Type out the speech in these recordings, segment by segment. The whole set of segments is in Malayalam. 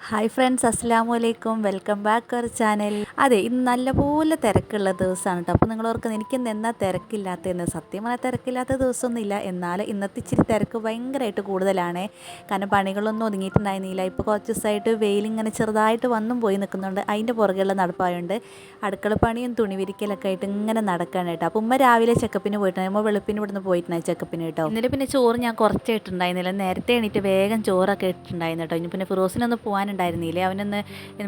ഹായ് ഫ്രണ്ട്സ്, അസ്സലാമു അലൈക്കും. Welcome back our channel. അതെ, ഇന്ന് നല്ലപോലെ തിരക്കുള്ള ദിവസമാണ് കേട്ടോ. അപ്പോൾ നിങ്ങൾ ഓർക്കുന്നത് എനിക്കിന്ന് എന്നാ തിരക്കില്ലാത്തതെന്ന്. സത്യം പറഞ്ഞാൽ തിരക്കില്ലാത്ത ദിവസമൊന്നുമില്ല, എന്നാൽ ഇന്നത്തെ ഇച്ചിരി തിരക്ക് ഭയങ്കരമായിട്ട് കൂടുതലാണ്. കാരണം പണികളൊന്നും ഒതുങ്ങിയിട്ടുണ്ടായിരുന്നില്ല. ഇപ്പോൾ കുറച്ച് ദിവസമായിട്ട് വെയിലിങ്ങനെ ചെറുതായിട്ട് വന്നും പോയി നിൽക്കുന്നുണ്ട്. അതിൻ്റെ പുറകെയുള്ള നടപ്പായതുകൊണ്ട് അടുക്കള പണിയും തുണി വിരിക്കലൊക്കെ ആയിട്ട് ഇങ്ങനെ നടക്കാണ് കേട്ടോ. അപ്പോൾ ഉമ്മ രാവിലെ ചെക്കപ്പിന് പോയിട്ടുണ്ടായി, ഉമ്മ വെളുപ്പിന് ഇവിടുന്ന് പോയിട്ടുണ്ടായി ചെക്കപ്പിന് കേട്ടോ. ഇന്നലെ പിന്നെ ചോറ് ഞാൻ കുറച്ചേ ഇട്ടുണ്ടായിരുന്നില്ല, നേരത്തെ എണീറ്റ് വേഗം ചോറൊക്കെ ഇട്ടിട്ടുണ്ടായിരുന്നു കേട്ടോ. ഇനി പിന്നെ ഫിറോസിനൊന്ന് പോകാനുണ്ടായിരുന്നില്ലേ, അവനൊന്ന്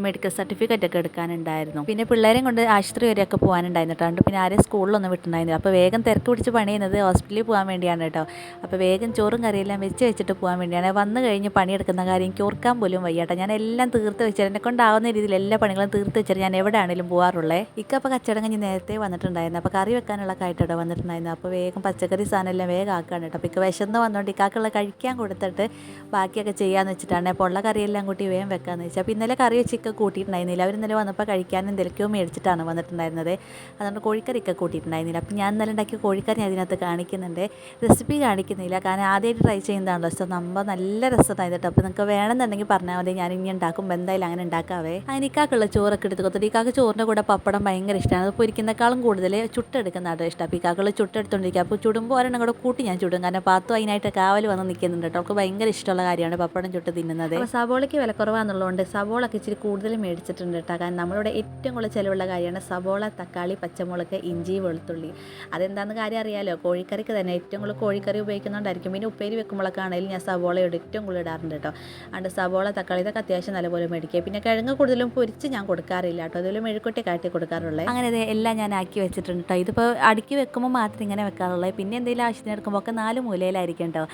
മെഡിക്കൽ സർട്ടിഫിക്കറ്റ് ഒക്കെ എടുക്കാനുണ്ടായിരുന്നു. പിന്നെ പിള്ളേരെയും കൊണ്ട് ആശുപത്രി വരെയൊക്കെ പോകാനുണ്ടായിരുന്നു കേട്ടോ. അതുകൊണ്ട് പിന്നെ ആരെയും സ്കൂളിലൊന്നും വിട്ടുണ്ടായിരുന്നില്ല. അപ്പോൾ വേഗം തിരക്ക് പിടിച്ച് പണി ചെയ്യുന്നത് ഹോസ്പിറ്റലിൽ പോകാൻ വേണ്ടിയാണ് കേട്ടോ. അപ്പോൾ വേഗം ചോറും കറിയെല്ലാം വെച്ചിട്ട് പോകാൻ വേണ്ടിയാണ്. വന്നു കഴിഞ്ഞ് പണിയെടുക്കുന്ന കാര്യം എനിക്ക് ഓർക്കാൻ പോലും വയ്യാട്ടോ. ഞാൻ എല്ലാം തീർത്ത് വെച്ചാൽ എന്നെ കൊണ്ടാവുന്ന രീതിയിൽ എല്ലാ പണികളും തീർത്ത് വെച്ചിട്ട് ഞാൻ എവിടെയാണെങ്കിലും പോകാറുള്ളേ. ഇക്കപ്പോൾ കച്ചവടം കഴിഞ്ഞ് നേരത്തെ വന്നിട്ടുണ്ടായിരുന്നു. അപ്പോൾ കറി വെക്കാനുള്ള കായിട്ടോ വന്നിട്ടുണ്ടായിരുന്നു. അപ്പോൾ വേഗം പച്ചക്കറി സാധനം എല്ലാം വേഗം ആക്കുകയാണ് കേട്ടോ. അപ്പോൾ ഇക്ക വിശന്ന് വന്നുകൊണ്ട് ഇക്കാക്കുള്ള കഴിക്കാൻ കൊടുത്തിട്ട് ബാക്കിയൊക്കെ ചെയ്യാമെന്ന് വെച്ചിട്ടാണ്. അപ്പോൾ ഉള്ള കറിയെല്ലാം കൂട്ടി വേഗം വെക്കാമെന്ന് വെച്ചാൽ. അപ്പോൾ ഇന്നലെ കറി വെച്ചൊക്കെ കൂട്ടിയിട്ടുണ്ടായിരുന്നില്ല. അവർ ഇന്നലെ വന്നപ്പോൾ കഴിക്കാൻ എന്തെങ്കിലുമോ മേടിച്ചിട്ടാണ് വന്നിട്ടുണ്ടായിരുന്നത്. അതുകൊണ്ട് കോഴിക്കറിയൊക്കെ കൂട്ടിയിട്ടുണ്ടായിരുന്നില്ല. അപ്പോൾ ഞാൻ ഇന്നലെ ഉണ്ടാക്കിയ കോഴിക്കറി അതിനകത്ത് കാണിക്കുന്നുണ്ട്, റെസിപ്പി കാണിക്കുന്നില്ല. കാരണം ആദ്യമായിട്ട് ട്രൈ ചെയ്യുന്നതാണല്ലോ. പക്ഷേ നമ്മൾ നല്ല രസമായിരുന്നു. അപ്പോൾ നിങ്ങൾക്ക് വേണമെന്നുണ്ടെങ്കിൽ പറഞ്ഞാൽ മതി, ഞാൻ ഇനി ഉണ്ടാക്കുമ്പോൾ എന്തായാലും അങ്ങനെ ഉണ്ടാക്കാവേ. അങ്ങനെ ഇക്കാക്കുള്ള ചോറൊക്കെ എടുത്ത് കൊടുത്തിട്ട് ഇക്കാക്ക് ചോറിൻ്റെ കൂടെ പപ്പടം ഭയങ്കര ഇഷ്ടമാണ്. അത് പൊരിക്കുന്നേക്കാളും കൂടുതൽ ചുട്ടെടുക്കുന്നതാണ് ഇഷ്ടം. അപ്പോൾ ഇക്കാക്കുള്ള ചുട്ടെടുത്തുകൊണ്ടിരിക്കുക. അപ്പോൾ ചുടുമ്പോൾ ഒരെണ്ണം കൂടെ കൂട്ടി ഞാൻ ചുടും. കാരണം പാത്തു അതിനായിട്ട് കാവൽ വന്ന് നിൽക്കുന്നുണ്ട് കേട്ടോ. അവർക്ക് ഭയങ്കര ഇഷ്ടമുള്ള കാര്യമാണ് പപ്പടം ചുട്ട് തിന്നുന്നത്. അപ്പോൾ സവോളയ്ക്ക് വില കുറവാണെന്നുള്ളതുകൊണ്ട് സവോളൊക്കെ ഇച്ചിരി കൂടുതൽ മേടിച്ചിട്ടുണ്ട് കേട്ടോ. കാരണം നമ്മളിവിടെ ഏറ്റവും കൂടുതൽ ചിലവുള്ള കാര്യമാണ് സവോള, തക്കാളി, പച്ചമുളക്, ഇഞ്ചി, വെളുത്തുള്ളി. അതെന്താണെന്ന് കാര്യം അറിയാമല്ലോ. കോഴിക്കറിക്ക് തന്നെ ഏറ്റവും കൂടുതൽ കോഴിക്കറി ഉപയോഗിക്കുന്നുണ്ടായിരിക്കും. പിന്നെ ഉപ്പേരി വെക്കുമ്പോഴൊക്കെ ആണെങ്കിലും ഞാൻ സവോളയോട് ഏറ്റവും കൂടുതൽ ഇടാറുണ്ട് കേട്ടോ. അതുകൊണ്ട് സവോള, തക്കാളി ഇതൊക്കെ അത്യാവശ്യം നല്ലപോലെ മേടിക്കുക. പിന്നെ കിഴങ്ങ് കൂടുതലും പൊരിച്ച് ഞാൻ കൊടുക്കാറില്ല കേട്ടോ. അതുപോലെ മെഴുക്കുട്ടി കാട്ടി കൊടുക്കാറുള്ളത്. അങ്ങനെ എല്ലാം ഞാൻ ആക്കി വെച്ചിട്ടുണ്ട് കേട്ടോ. ഇതിപ്പോൾ അടുക്കി വെക്കുമ്പോൾ മാത്രം ഇങ്ങനെ വെക്കാറുള്ളത്. പിന്നെ എന്തെങ്കിലും ആവശ്യത്തിന് എടുക്കുമ്പോൾ ഒക്കെ 4 മൂലയിലായിരിക്കും കേട്ടോ.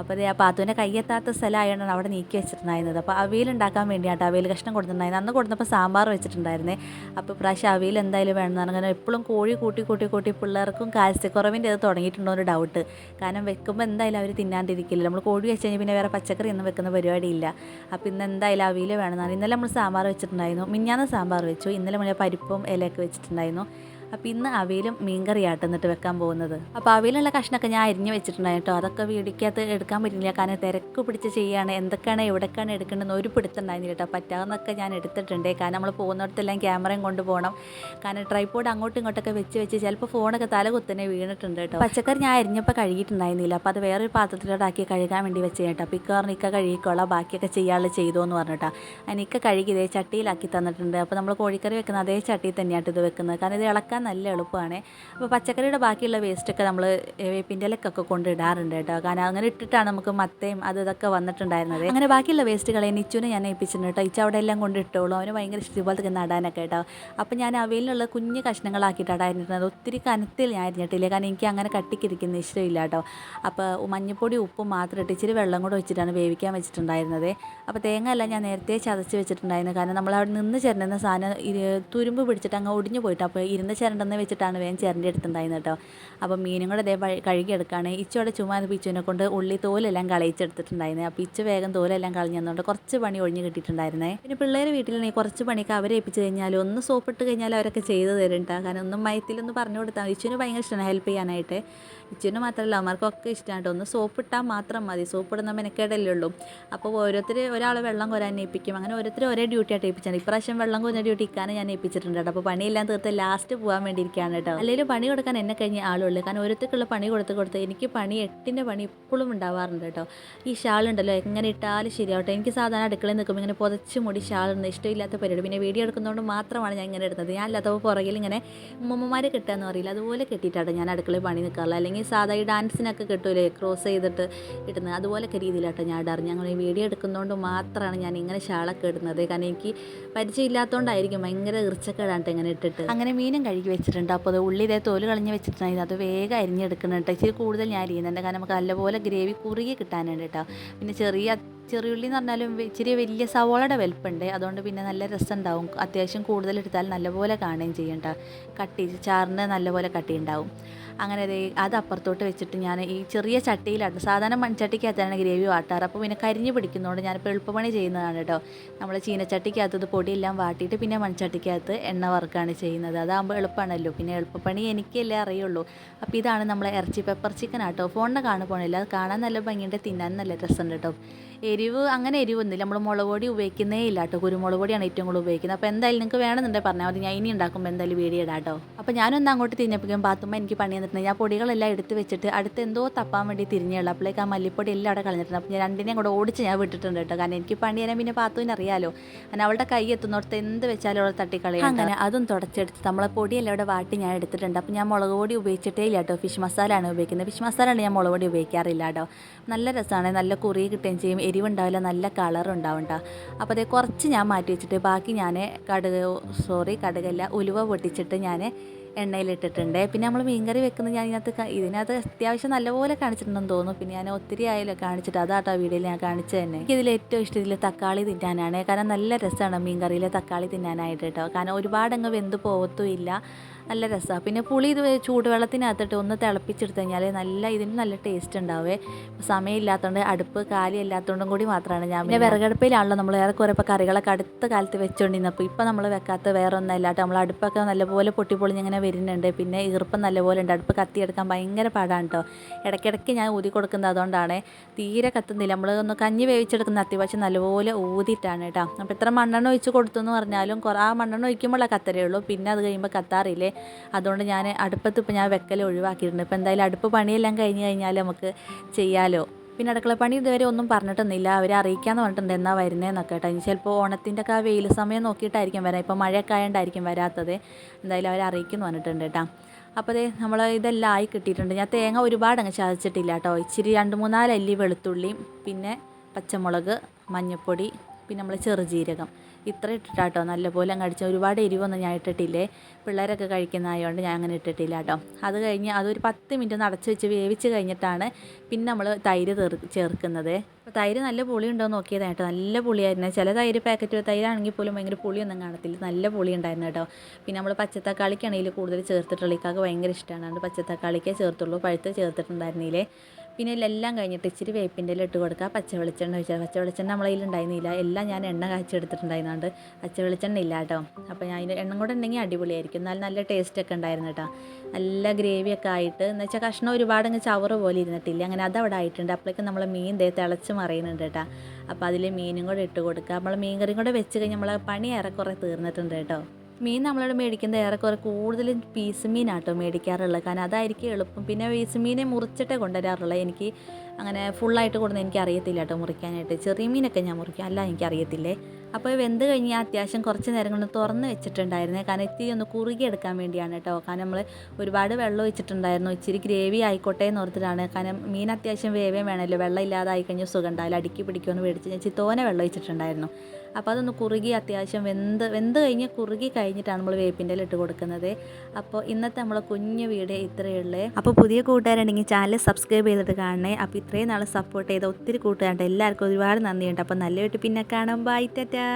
അപ്പോൾ ആ പാത്തുവിൻ്റെ കയ്യെത്താത്ത സ്ഥലമായതുകൊണ്ടാണ് അവിടെ നീക്കി വെച്ചിട്ടുണ്ടായിരുന്നത്. അപ്പോൾ അവിയൽ ഉണ്ടാക്കാൻ വേണ്ടിയാണ് അവിയൽ കഷ്ണം കൊടുത്തിട്ടുണ്ടായിരുന്നു. അന്ന് കൊടുത്തപ്പോൾ സാമ്പാർ വെച്ചിട്ടുണ്ടായിരുന്നേ. അപ്പോൾ പ്രാവശ്യം അവിയൽ എന്തായാലും വേണമെന്നാണ്. കാരണം എപ്പോഴും കോഴി കൂട്ടി പിള്ളേർക്കും കാൽസ്യക്കുറവിൻ്റെ അത് തുടങ്ങിയിട്ടുണ്ടോ ഒരു ഡൗട്ട്. കാരണം വെക്കുമ്പോൾ എന്തായാലും അവർ തിന്നാണ്ടിരിക്കില്ല. നമ്മൾ കോഴി വെച്ച് കഴിഞ്ഞാൽ പിന്നെ വേറെ പച്ചക്കറി ഒന്നും വെക്കുന്ന പരിപാടിയില്ല. അപ്പോൾ ഇന്ന് എന്തായാലും അവിയൽ വേണമെന്നാണ്. ഇന്നലെ നമ്മൾ സാമ്പാർ വെച്ചിട്ടുണ്ടായിരുന്നു, മിഞ്ഞാന്ന് സാമ്പാർ വെച്ചു, ഇന്നലെ നമ്മൾ പരിപ്പും ഇലയൊക്കെ വെച്ചിട്ടുണ്ടായിരുന്നു. അപ്പോൾ ഇന്ന് അവിയലും മീൻകറിയാട്ട് എന്നിട്ട് വെക്കാൻ പോകുന്നത്. അപ്പോൾ അവിയലുള്ള കഷ്ണമൊക്കെ ഞാൻ അരിഞ്ഞ് വെച്ചിട്ടുണ്ടായിരുന്നു കേട്ടോ. അതൊക്കെ വീടിക്കകത്ത് എടുക്കാൻ പറ്റില്ല, കാരണം തിരക്ക് പിടിച്ച് ചെയ്യുകയാണ്. എന്തൊക്കെയാണ് എവിടേക്കാണ് എടുക്കേണ്ടതെന്ന് ഒരു പിടുത്തുണ്ടായിരുന്നില്ല കേട്ടോ. പറ്റാവുന്നതൊക്കെ ഞാൻ എടുത്തിട്ടുണ്ട്. കാരണം നമ്മൾ പോകുന്നിടത്തെല്ലാം ക്യാമറയും കൊണ്ടുപോകണം. കാരണം ട്രൈപോഡ് അങ്ങോട്ടും ഇങ്ങോട്ടൊക്കെ വെച്ച് ചിലപ്പോൾ ഫോണൊക്കെ തല കുത്തനെ വീണിട്ടുണ്ട് കേട്ടോ. പച്ചക്കറി ഞാൻ അരിഞ്ഞപ്പോൾ കഴുകിയിട്ടുണ്ടായിരുന്നില്ല. അപ്പോൾ അത് വേറൊരു പാത്രത്തിലോട്ടാക്കി കഴുകാൻ വേണ്ടി വെച്ച് കേട്ടോ. അപ്പോൾ ഇക്ക കഴുകിക്കോളാം, ബാക്കിയൊക്കെ ചെയ്യാനുള്ള ചെയ്തോ എന്ന് പറഞ്ഞിട്ടാ. അതിനിക്ക കഴുകി ഇതേ ചട്ടിയിലാക്കി തന്നിട്ടുണ്ട്. അപ്പോൾ നമ്മൾ കോഴിക്കറി വെക്കുന്ന അതേ ചട്ടിയിൽ തന്നെയായിട്ട് ഇത് വെക്കുന്നത്. കാരണം ഇത് ഇളക്കാൻ നല്ല എളുപ്പമാണ്. അപ്പോൾ പച്ചക്കറിയുടെ ബാക്കിയുള്ള വേസ്റ്റൊക്കെ നമ്മൾ വേപ്പിൻ്റെ ഇലക്കൊക്കെ കൊണ്ടിടാറുണ്ട് കേട്ടോ. കാരണം അങ്ങനെ ഇട്ടിട്ടാണ് നമുക്ക് മത്തയും ഇതൊക്കെ വന്നിട്ടുണ്ടായിരുന്നത്. അങ്ങനെ ബാക്കിയുള്ള വേസ്റ്റുകളെ നിച്ചുവിനെ ഞാൻ ഏൽപ്പിച്ചിട്ടുണ്ട് കേട്ടോ. ഇച്ച അവിടെ എല്ലാം കൊണ്ടിട്ടോളൂ, അവന് ഭയങ്കര ഇഷ്ടം ഇതുപോലത്തെ നടാനൊക്കെ കേട്ടോ. അപ്പോൾ ഞാൻ അവയിലുള്ള കുഞ്ഞ് കഷ്ണങ്ങളാക്കിയിട്ടാണ് അരിഞ്ഞിട്ടുള്ളത്. ഒത്തിരി കനത്തിൽ ഞാൻ അരിഞ്ഞിട്ടില്ല, കാരണം എനിക്ക് അങ്ങനെ കട്ടിക്കിരിക്കുന്ന ഇഷ്ടമില്ല കേട്ടോ. അപ്പോൾ മഞ്ഞൾപ്പൊടി ഉപ്പും മാത്രം ഇട്ട് ഇച്ചിരി വെള്ളം കൂടെ വെച്ചിട്ടാണ് വേവിക്കാൻ വെച്ചിട്ടുണ്ടായിരുന്നത്. അപ്പോൾ തേങ്ങ എല്ലാം ഞാൻ നേരത്തെ ചതച്ച് വെച്ചിട്ടുണ്ടായിരുന്നു. കാരണം നമ്മൾ അവിടെ നിന്ന് ചേരുന്ന സാധനം തുരുമ്പ് പിടിച്ചിട്ട് അങ്ങ് ഒടിഞ്ഞു പോയിട്ട്, അപ്പോൾ ഇരുന്ന് ചേരണ്ടെന്ന് വെച്ചിട്ടാണ് വേഗം ചേരൻ്റെ എടുത്തിട്ടുണ്ടായിരുന്നു കേട്ടോ. അപ്പോൾ മീനും കൂടെ കഴുകിയെടുക്കുകയാണ്. ഇച്ചോടെ ചുമ്മാ പിച്ചുവിനെ കൊണ്ട് ഉള്ളി തോലെല്ലാം കളയിച്ചെടുത്തിട്ടുണ്ടായിരുന്നു. അപ്പോൾ ഇച്ച വേഗം തോലെല്ലാം കളഞ്ഞു തന്നുകൊണ്ട് കുറച്ച് പണി ഒഴിഞ്ഞ് കിട്ടിയിട്ടുണ്ടായിരുന്നേ. പിന്നെ പിള്ളേർ വീട്ടിലാണെങ്കിൽ കുറച്ച് പണിയൊക്കെ അവരെ ഏൽപ്പിച്ച് കഴിഞ്ഞാൽ ഒന്ന് സോപ്പിട്ട് കഴിഞ്ഞാൽ അവരൊക്കെ ചെയ്ത് തരും കേട്ടോ. കാരണം ഒന്നും മയത്തിലൊന്ന് പറഞ്ഞു കൊടുത്താൽ ഇച്ചുവിന് ഭയങ്കര ഇഷ്ടമാണ് ഹെൽപ്പ് ചെയ്യാനായിട്ട്. ഇച്ചുവിന് മാത്രമല്ല അവന്മാർക്കൊക്കെ ഇഷ്ടമാണ് കേട്ടോ. ഒന്ന് സോപ്പിട്ടാൽ മാത്രം മതി, സോപ്പിടുന്ന മെനക്കേടല്ലേ ഉള്ളൂ. അപ്പോൾ ഒരാൾ വെള്ളം കോരാൻ ഏൽപ്പിക്കും. അങ്ങനെ ഒരേ ഡ്യൂട്ടി ആയിട്ട് ഏൽപ്പിച്ചാണ്. ഇപ്രാവശ്യം വെള്ളം കോരുന്ന ഡ്യൂട്ടി ഇക്കാനെ ഞാൻ ഏൽപ്പിച്ചിട്ടുണ്ട് കേട്ടോ. അപ്പോൾ പണിയെല്ലാം തീർത്ത് ലാസ്റ്റ് പോകാൻ വേണ്ടിയിരിക്കുകയാണ് കേട്ടോ. അല്ലെങ്കിൽ പണി കൊടുക്കാൻ എന്നെ കഴിഞ്ഞ ആളുള്ളൂ. കാരണം ഓരോരുത്തർക്കുള്ള പണി കൊടുത്ത് എനിക്ക് 8ൻ്റെ പണി ഇപ്പോഴും ഉണ്ടാവാറുണ്ട് കേട്ടോ. ഈ ഷാളുണ്ടല്ലോ എങ്ങനെ ഇട്ടാലും ശരിയാവട്ടെ. എനിക്ക് സാധാരണ അടുക്കളയിൽ നിൽക്കുമ്പോൾ ഇങ്ങനെ പുതച്ച് മുടി ഷാളുണ്ട്, ഇഷ്ടമില്ലാത്ത പരിപാടി. പിന്നെ വീഡിയോ എടുക്കുന്നതുകൊണ്ട് മാത്രമാണ് ഞാൻ ഇങ്ങനെ ഇടുന്നത്. ഞാൻ അല്ലാത്തപ്പോൾ പുറകിൽ ഇങ്ങനെ ഉമ്മമാരെ കെട്ടാന്ന് പറയില്ല, അതുപോലെ കെട്ടിയിട്ടാണ് ഞാൻ അടുക്കളയിൽ പണി നിൽക്കാറില്ല. അല്ലെങ്കിൽ സാധാ ഈ ഡാൻസിനൊക്കെ കിട്ടൂലേ ക്രോസ് ചെയ്തിട്ട് ഇടുന്നത്, അതുപോലൊക്കെ രീതിയിലാട്ടോ ഞാൻ ഇടാറ്. ഞങ്ങൾ ഈ വീഡിയോ എടുക്കുന്നതുകൊണ്ട് മാത്രമാണ് ഞാൻ ഇങ്ങനെ ഷാളൊക്കെ ഇടുന്നത്. കാരണം എനിക്ക് പരിചയമില്ലാത്തതുകൊണ്ടായിരിക്കും, ഭയങ്കര ഈർച്ചക്കേടാണ് ഇങ്ങനെ ഇട്ടിട്ട്. അങ്ങനെ മീനും കഴുകി വെച്ചിട്ടുണ്ട്. അപ്പോൾ അത് ഉള്ളി തോല് കളഞ്ഞ് വെച്ചിട്ടുണ്ടായിരുന്നു. അത് വേഗം അരിഞ്ഞെടുക്കുന്നുണ്ട്. ഇച്ചിരി കൂടുതൽ ഞാൻ അരിയുന്നുണ്ട്, കാരണം നമുക്ക് നല്ലപോലെ ഗ്രേവി കുറുകി കിട്ടാനുണ്ട് കേട്ടോ. പിന്നെ ചെറിയുള്ളി എന്ന് പറഞ്ഞാലും ഇച്ചിരി വലിയ സവോളയുടെ വലുപ്പമുണ്ട്. അതുകൊണ്ട് പിന്നെ നല്ല രസം ഉണ്ടാവും. അത്യാവശ്യം കൂടുതൽ എടുത്താൽ നല്ലപോലെ കാണുകയും ചെയ്യും കേട്ടോ. ചാറിന് നല്ലപോലെ കട്ടി ഉണ്ടാവും. അങ്ങനെ അത് അപ്പുറത്തോട്ട് വെച്ചിട്ട് ഞാൻ ഈ ചെറിയ ചട്ടിയിലാണ്, സാധാരണ മൺചട്ടിക്കകത്താണ് ഗ്രേവി വാട്ടാറ്. അപ്പോൾ പിന്നെ കരിഞ്ഞ് പിടിക്കുന്നതുകൊണ്ട് ഞാനിപ്പോൾ എളുപ്പപ്പണി ചെയ്യുന്നതാണ് കേട്ടോ. നമ്മൾ ചീനച്ചട്ടിക്കകത്ത് ഇത് പൊടിയെല്ലാം വാട്ടിയിട്ട് പിന്നെ മൺചട്ടിക്കകത്ത് എണ്ണ വറുക്കുകയാണ് ചെയ്യുന്നത്. അതാകുമ്പോൾ എളുപ്പമാണല്ലോ. പിന്നെ എളുപ്പപ്പണി എനിക്കല്ലേ അറിയുള്ളൂ. അപ്പോൾ ഇതാണ് നമ്മളെ ഇറച്ചി പെപ്പർ ചിക്കൻ ആട്ടോ. ഫോണിനെ കാണുമ്പോണില്ല, അത് കാണാൻ നല്ല ഭംഗിയുണ്ട്, തിന്നാൻ നല്ല രസമുണ്ട് കേട്ടോ. എരിവ് അങ്ങനെ എരിവൊന്നുമില്ല, നമ്മൾ മുളക് പൊടി ഉപയോഗിക്കുന്നേ ഇല്ല കേട്ടോ, കുരുമുളക് പൊടിയാണ് ഏറ്റവും കൂടുതൽ ഉപയോഗിക്കുന്നത്. അപ്പോൾ എന്തായാലും നിങ്ങൾക്ക് വേണമെന്നുണ്ടെങ്കിൽ പറഞ്ഞാൽ മതി, ഞാൻ ഇനി ഉണ്ടാക്കുമ്പോൾ എന്തായാലും വീഡിയോ ഇടാം കേട്ടോ. അപ്പോൾ ഞാനൊന്ന് അങ്ങോട്ട് തിരിഞ്ഞപ്പോഴേക്കും പാത്തുമ്മ എനിക്ക് പണി തന്നിട്ടുണ്ട്. ഞാൻ പൊടികളെല്ലാം എടുത്ത് വെച്ചിട്ട് അടുത്ത് എന്തോ തപ്പാൻ വേണ്ടി തിരിഞ്ഞുള്ളൂ. അപ്പോഴേക്ക് ആ മല്ലിപ്പൊടി എല്ലാം അവിടെ കളഞ്ഞിട്ടുണ്ട്. അപ്പോൾ ഞാൻ രണ്ടിനെയും കൂടെ ഓടിച്ച് ഞാൻ വിട്ടിട്ടുണ്ട് കേട്ടോ, കാരണം എനിക്ക് പണി തരാൻ പിന്നെ പാത്തുവിന് അറിയാലോ, കാരണം അവളുടെ കൈ എത്തുന്നിടത്ത് എന്ത് വെച്ചാലും അവൾ തട്ടിക്കളയും. അങ്ങനെ അതും തുടച്ചെടുത്ത് നമ്മളെ പൊടിയെല്ലാം അവിടെ വാട്ടി ഞാൻ എടുത്തിട്ടുണ്ട്. അപ്പോൾ ഞാൻ മുളക് പൊടി ഉപയോഗിച്ചിട്ടേ ഇല്ല കേട്ടോ, ഫിഷ് മസാല ആണ് ഉപയോഗിക്കുന്നത്. ഫിഷ് മസാല ഞാൻ മുളക് പൊടി ഉപയോഗിക്കാറില്ല കേട്ടോ. നല്ല രസമാണ്, നല്ല കുറി കിട്ടുകയും ചെയ്യും, എരിവുണ്ടാവില്ല, നല്ല കളർ ഉണ്ടാവും കേട്ടോ. അപ്പോൾ അതേ കുറച്ച് ഞാൻ മാറ്റി വെച്ചിട്ട് ബാക്കി ഞാൻ കടുകല്ല ഉലുവ പൊട്ടിച്ചിട്ട് ഞാൻ എണ്ണയിലിട്ടിട്ടുണ്ട്. പിന്നെ നമ്മൾ മീൻകറി വെക്കുന്നത് ഞാൻ ഇതിനകത്ത് അത്യാവശ്യം നല്ലപോലെ കാണിച്ചിട്ടുണ്ടെന്ന് തോന്നുന്നു. പിന്നെ ഞാൻ ഒത്തിരി ആയാലും കാണിച്ചിട്ട് അതാട്ടോ വീഡിയോയിൽ ഞാൻ കാണിച്ചു തന്നെ. എനിക്കിതിൽ ഏറ്റവും ഇഷ്ടം ഇതിൽ തക്കാളി തിന്നാനാണ്, കാരണം നല്ല രസമാണ് മീൻകറിയിൽ തക്കാളി തിന്നാനായിട്ട് കേട്ടോ, കാരണം ഒരുപാടങ്ങ് വെന്ത് പോകത്തുമില്ല, നല്ല രസമാണ്. പിന്നെ പുളി ഇത് ചൂടുവെള്ളത്തിനകത്തിട്ട് ഒന്ന് തിളപ്പിച്ചെടുത്ത് കഴിഞ്ഞാൽ ഇതിന് നല്ല ടേസ്റ്റ് ഉണ്ടാവേ. സമയമില്ലാത്തതുകൊണ്ട് അടുപ്പ് കാലിയല്ലാത്തതുകൊണ്ടും കൂടി മാത്രമാണ് ഞാൻ പിന്നെ വിറകടുപ്പിലാണല്ലോ നമ്മൾ ഏറെക്കുറെ ഇപ്പോൾ കറികളൊക്കെ അടുത്ത കാലത്ത് വെച്ചുകൊണ്ടിരുന്നപ്പോൾ ഇപ്പോൾ നമ്മൾ വെക്കാത്ത വേറെ ഒന്നല്ല കേട്ടോ. നമ്മൾ അടുപ്പൊക്കെ നല്ലപോലെ പൊട്ടിപ്പൊളിഞ്ഞിങ്ങനെ വരുന്നുണ്ട്, പിന്നെ ഈർപ്പം നല്ലപോലെ ഉണ്ട്, അടുപ്പ് കത്തിയെടുക്കാൻ ഭയങ്കര പാടാണ് കേട്ടോ. ഇടയ്ക്കിടയ്ക്ക് ഞാൻ ഊതി കൊടുക്കുന്നത് അതുകൊണ്ടാണ്, തീരെ കത്തുന്നില്ല. നമ്മൾ ഒന്ന് കഞ്ഞി വേവിച്ചെടുക്കുന്ന അത്യാവശ്യം നല്ലപോലെ ഊതിയിട്ടാണ് കേട്ടോ. അപ്പോൾ എത്ര മണ്ണെണ്ണ ഒഴിച്ച് കൊടുത്തു എന്ന് പറഞ്ഞാലും ആ മണ്ണെണ്ണ ഒഴിക്കുമ്പോഴേ കത്തരേ ഉള്ളൂ, പിന്നെ അത് കഴിയുമ്പോൾ കത്താറില്ലേ. അതുകൊണ്ട് ഞാൻ അടുപ്പത്ത് ഇപ്പോൾ ഞാൻ വെക്കൽ ഒഴിവാക്കിയിട്ടുണ്ട്. ഇപ്പോൾ എന്തായാലും അടുപ്പ് പണിയെല്ലാം കഴിഞ്ഞ് കഴിഞ്ഞാൽ നമുക്ക് ചെയ്യാമല്ലോ. പിന്നെ അടുക്കളപ്പണി ഇതുവരെ ഒന്നും പറഞ്ഞിട്ടൊന്നുമില്ല, അവരെ അറിയിക്കാമെന്ന് പറഞ്ഞിട്ടുണ്ട് എന്നാ വരുന്നതെന്നൊക്കെ കേട്ടോ. ഇനി ചിലപ്പോൾ ഓണത്തിൻ്റെ ഒക്കെ ആ വെയിൽ സമയം നോക്കിയിട്ടായിരിക്കും വരാം, ഇപ്പോൾ മഴയൊക്കെ ആയതുകൊണ്ടായിരിക്കും വരാത്തത്. എന്തായാലും അവരെ അറിയിക്കുമെന്ന് പറഞ്ഞിട്ടുണ്ട് കേട്ടോ. അപ്പോൾ അതേ നമ്മൾ ഇതെല്ലാം ആയി കിട്ടിയിട്ടുണ്ട്. ഞാൻ തേങ്ങ ഒരുപാട് അങ്ങ് ചതച്ചിട്ടില്ല കേട്ടോ, ഇച്ചിരി 2-3 അല്ലി വെളുത്തുള്ളിയും പിന്നെ പച്ചമുളക്, മഞ്ഞൾപ്പൊടി, പിന്നെ നമ്മൾ ചെറുജീരകം ഇത്ര ഇട്ടിട്ടാട്ടോ നല്ലപോലെ അങ്ങ് അടിച്ച. ഒരുപാട് എരിവൊന്നും ഞാൻ ഇട്ടിട്ടില്ലേ, പിള്ളേരൊക്കെ കഴിക്കുന്നതായതുകൊണ്ട് ഞാൻ അങ്ങനെ ഇട്ടിട്ടില്ല കേട്ടോ. അത് കഴിഞ്ഞ് അതൊരു 10 മിനിറ്റ് ഒന്ന് അടച്ച് വെച്ച് വേവിച്ച് കഴിഞ്ഞിട്ടാണ് പിന്നെ നമ്മൾ തൈര് ചേർക്കുന്നത്. അപ്പോൾ തൈര് നല്ല പുളി ഉണ്ടോ എന്ന് നോക്കിയതാണ് കേട്ടോ, നല്ല പുളിയായിരുന്നു. ചില തൈര് പാക്കറ്റ് തൈരാണെങ്കിൽ പോലും ഭയങ്കര പുളിയൊന്നും കാണത്തില്ല, നല്ല പുളി ഉണ്ടായിരുന്നു കേട്ടോ. പിന്നെ നമ്മൾ പച്ചത്തക്കാളിക്കാണെങ്കിൽ കൂടുതൽ ചേർത്തിട്ടുള്ളൂ, ഇക്കാക്ക് ഭയങ്കര ഇഷ്ടമാണ്, അതുകൊണ്ട് പച്ചത്തക്കാളിക്കേ ചേർത്തുള്ളൂ, പഴുത്ത് ചേർത്തിട്ടുണ്ടായിരുന്നില്ലേ. പിന്നെ എല്ലാം കഴിഞ്ഞിട്ട് ഇച്ചിരി വേപ്പിൻ്റെ ഇല ഇട്ട് കൊടുക്കുക, പച്ചവെളിച്ചെണ്ണ ഒഴിച്ചാൽ. പച്ചവെളിച്ചെണ്ണ നമ്മളതിൽ ഉണ്ടായിരുന്നില്ല, എല്ലാം ഞാൻ എണ്ണ കാച്ചെടുത്തിട്ടുണ്ടായിരുന്നുണ്ട്, പച്ചവെളിച്ചെണ്ണ ഇല്ല കേട്ടോ. അപ്പോൾ ഞാൻ അതിൻ്റെ എണ്ണം കൂടെ ഉണ്ടെങ്കിൽ അടിപൊളിയായിരിക്കും, നല്ല ടേസ്റ്റൊക്കെ ഉണ്ടായിരുന്നു കേട്ടോ. നല്ല ഗ്രേവിയൊക്കെ ആയിട്ട്, എന്ന് വെച്ചാൽ കഷ്ണം ഒരുപാട് അങ്ങ് ചവറ് പോലെ ഇരുന്നിട്ടില്ല, അങ്ങനെ അതവിടെ ആയിട്ടുണ്ട്. അപ്പോഴേക്കും നമ്മൾ മീൻ തിളച്ച് മറിയുന്നുണ്ട് കേട്ടോ. അപ്പോൾ അതിൽ മീനും കൂടെ ഇട്ട് കൊടുക്കുക. നമ്മൾ മീൻ കറിയും കൂടെ വെച്ച് കഴിഞ്ഞാൽ നമ്മളെ പണി ഏറെക്കുറെ തീർന്നിട്ടുണ്ട് കേട്ടോ. മീൻ നമ്മളിവിടെ മേടിക്കുന്നത് ഏറെക്കുറെ കൂടുതലും പീസ് മീനാട്ടോ മേടിക്കാറുള്ളത്, കാരണം അതായിരിക്കും എളുപ്പം. പിന്നെ പീസ് മീനെ മുറിച്ചിട്ടേ കൊണ്ടുവരാറുള്ളത്, എനിക്ക് അങ്ങനെ ഫുള്ളായിട്ട് കൊടുക്കുന്നത് എനിക്ക് അറിയത്തില്ല കേട്ടോ മുറിക്കാനായിട്ട്. ചെറിയ മീനൊക്കെ ഞാൻ മുറിക്കും, അല്ല എനിക്കറിയത്തില്ലേ. അപ്പോൾ വെന്ത് കഴിഞ്ഞ് അത്യാവശ്യം കുറച്ച് നേരം കൊണ്ട് തുറന്ന് വെച്ചിട്ടുണ്ടായിരുന്നേ, കാരണം ഇത്തിരി ഒന്ന് കുറുകിയെടുക്കാൻ വേണ്ടിയാണ് കേട്ടോ. കാരണം നമ്മൾ ഒരുപാട് വെള്ളം ഒഴിച്ചിട്ടുണ്ടായിരുന്നു, ഇച്ചിരി ഗ്രേവി ആയിക്കോട്ടെ എന്ന് ഓർത്തിട്ടാണ്. കാരണം മീൻ അത്യാവശ്യം വേവേം വേണമല്ലോ, വെള്ളം ഇല്ലാതെ ആയിക്കഴിഞ്ഞാൽ സുഖം ഉണ്ടാവില്ല, അടുക്കി പിടിക്കുമെന്ന് മേടിച്ച് ഞാൻ തോനെ വെള്ളം ഒഴിച്ചിട്ടുണ്ടായിരുന്നു. അപ്പോൾ അതൊന്ന് കുറുകി അത്യാവശ്യം വെന്ത് കഴിഞ്ഞ് കുറുകി കഴിഞ്ഞിട്ടാണ് നമ്മൾ വേപ്പിൻ്റെ ഇല ഇട്ട് കൊടുക്കുന്നത്. അപ്പോൾ ഇന്നത്തെ നമ്മളെ കുഞ്ഞു വീഡിയോ ഇത്രയേ ഉള്ളൂ. അപ്പോൾ പുതിയ കൂട്ടുകാരുണ്ടെങ്കിൽ ചാനൽ സബ്സ്ക്രൈബ് ചെയ്തിട്ട് കാണണേ. അപ്പോൾ ഇത്രയും നാൾ സപ്പോർട്ട് ചെയ്ത ഒത്തിരി കൂട്ടുകാരുണ്ട്, എല്ലാവർക്കും ഒരുപാട് നന്ദിയുണ്ട്. അപ്പോൾ നല്ല വീട്ടിൽ പിന്നെ കാണാം, ബൈ ടാറ്റാ.